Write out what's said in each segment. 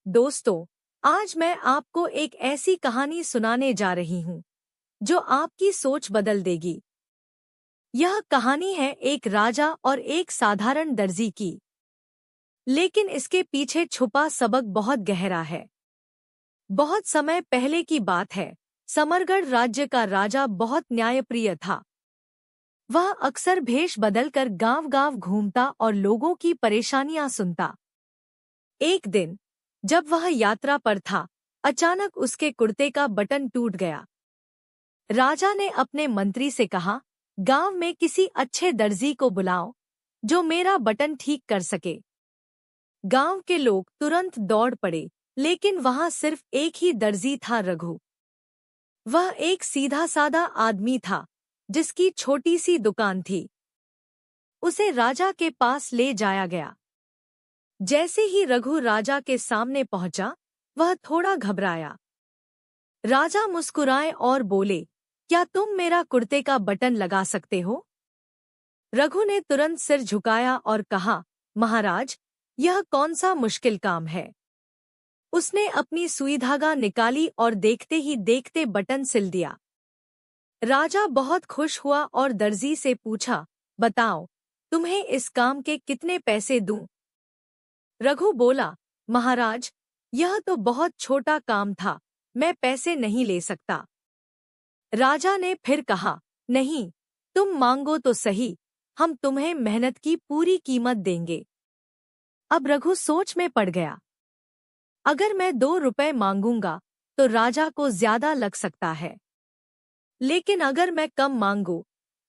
दोस्तों, आज मैं आपको एक ऐसी कहानी सुनाने जा रही हूँ जो आपकी सोच बदल देगी। यह कहानी है एक राजा और एक साधारण दर्जी की, लेकिन इसके पीछे छुपा सबक बहुत गहरा है। बहुत समय पहले की बात है। समरगढ़ राज्य का राजा बहुत न्यायप्रिय था। वह अक्सर भेष बदलकर गांव-गांव घूमता और लोगों की परेशानियां सुनता। एक दिन जब वह यात्रा पर था, अचानक उसके कुर्ते का बटन टूट गया। राजा ने अपने मंत्री से कहा, गांव में किसी अच्छे दर्जी को बुलाओ जो मेरा बटन ठीक कर सके। गांव के लोग तुरंत दौड़ पड़े, लेकिन वहां सिर्फ एक ही दर्जी था, रघु। वह एक सीधा साधा आदमी था जिसकी छोटी सी दुकान थी। उसे राजा के पास ले जाया गया। जैसे ही रघु राजा के सामने पहुंचा, वह थोड़ा घबराया। राजा मुस्कुराए और बोले, क्या तुम मेरा कुर्ते का बटन लगा सकते हो? रघु ने तुरंत सिर झुकाया और कहा, महाराज, यह कौन सा मुश्किल काम है। उसने अपनी सुई धागा निकाली और देखते ही देखते बटन सिल दिया। राजा बहुत खुश हुआ और दर्जी से पूछा, बताओ, तुम्हें इस काम के कितने पैसे दूं? रघु बोला, महाराज, यह तो बहुत छोटा काम था, मैं पैसे नहीं ले सकता। राजा ने फिर कहा, नहीं, तुम मांगो तो सही, हम तुम्हें मेहनत की पूरी कीमत देंगे। अब रघु सोच में पड़ गया। अगर मैं 2 रुपए मांगूंगा तो राजा को ज्यादा लग सकता है, लेकिन अगर मैं कम मांगू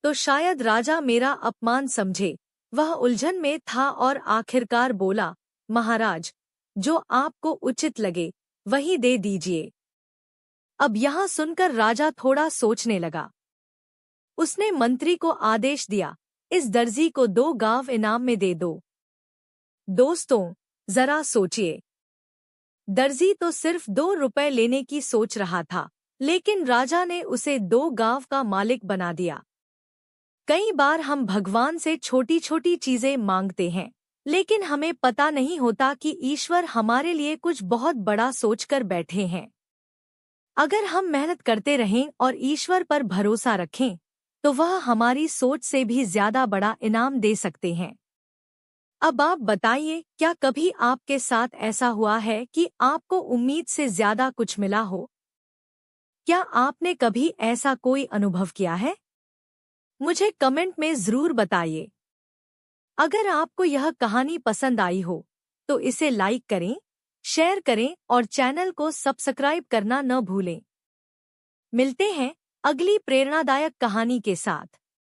तो शायद राजा मेरा अपमान समझे। वह उलझन में था और आखिरकार बोला, महाराज, जो आपको उचित लगे वही दे दीजिए। अब यह सुनकर राजा थोड़ा सोचने लगा। उसने मंत्री को आदेश दिया, इस दर्जी को 2 गांव इनाम में दे दो। दोस्तों, जरा सोचिए। दर्जी तो सिर्फ 2 रुपए लेने की सोच रहा था, लेकिन राजा ने उसे 2 गांव का मालिक बना दिया। कई बार हम भगवान से छोटी छोटी चीजें मांगते हैं, लेकिन हमें पता नहीं होता कि ईश्वर हमारे लिए कुछ बहुत बड़ा सोचकर बैठे हैं। अगर हम मेहनत करते रहें और ईश्वर पर भरोसा रखें, तो वह हमारी सोच से भी ज्यादा बड़ा इनाम दे सकते हैं। अब आप बताइए, क्या कभी आपके साथ ऐसा हुआ है कि आपको उम्मीद से ज्यादा कुछ मिला हो? क्या आपने कभी ऐसा कोई अनुभव किया है? मुझे कमेंट में जरूर बताइए। अगर आपको यह कहानी पसंद आई हो तो इसे लाइक करें, शेयर करें और चैनल को सब्सक्राइब करना न भूलें। मिलते हैं अगली प्रेरणादायक कहानी के साथ।